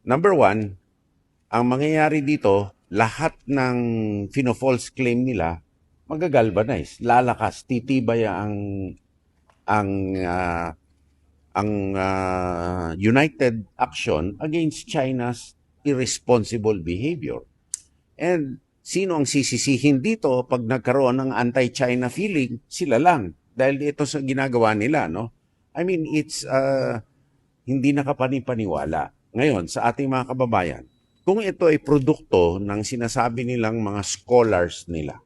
Number one, ang mangyayari dito, lahat ng false claim nila, magagalvanize, lalakas, titibay ang ah, united action against China's irresponsible behavior. And sino ang sisisihin dito pag nagkaroon ng anti-China feeling? Sila lang. Dahil ito sa ginagawa nila, no? I mean, it's hindi nakapanipaniwala. Ngayon, sa ating mga kababayan, kung ito ay produkto ng sinasabi nilang mga scholars nila,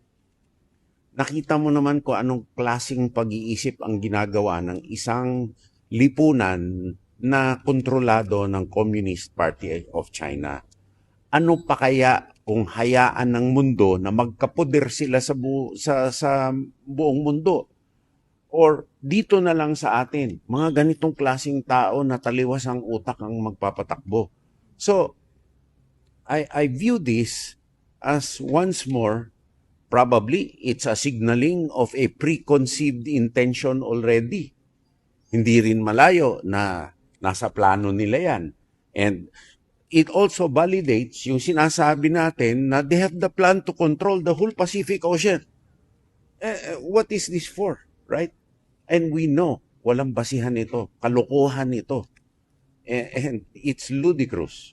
nakita mo naman kung anong klaseng pag-iisip ang ginagawa ng isang lipunan na kontrolado ng Communist Party of China. Ano pa kaya kung hayaan ng mundo na magkapoder sila sa buong mundo? Or dito na lang sa atin, mga ganitong klaseng tao na taliwas ang utak ang magpapatakbo. So, I view this as once more, probably it's a signaling of a preconceived intention already. Hindi rin malayo na nasa plano nila yan. And it also validates yung sinasabi natin na they have the plan to control the whole Pacific Ocean. What is this for? Right? And we know, walang basihan ito, kalokohan ito. And it's ludicrous.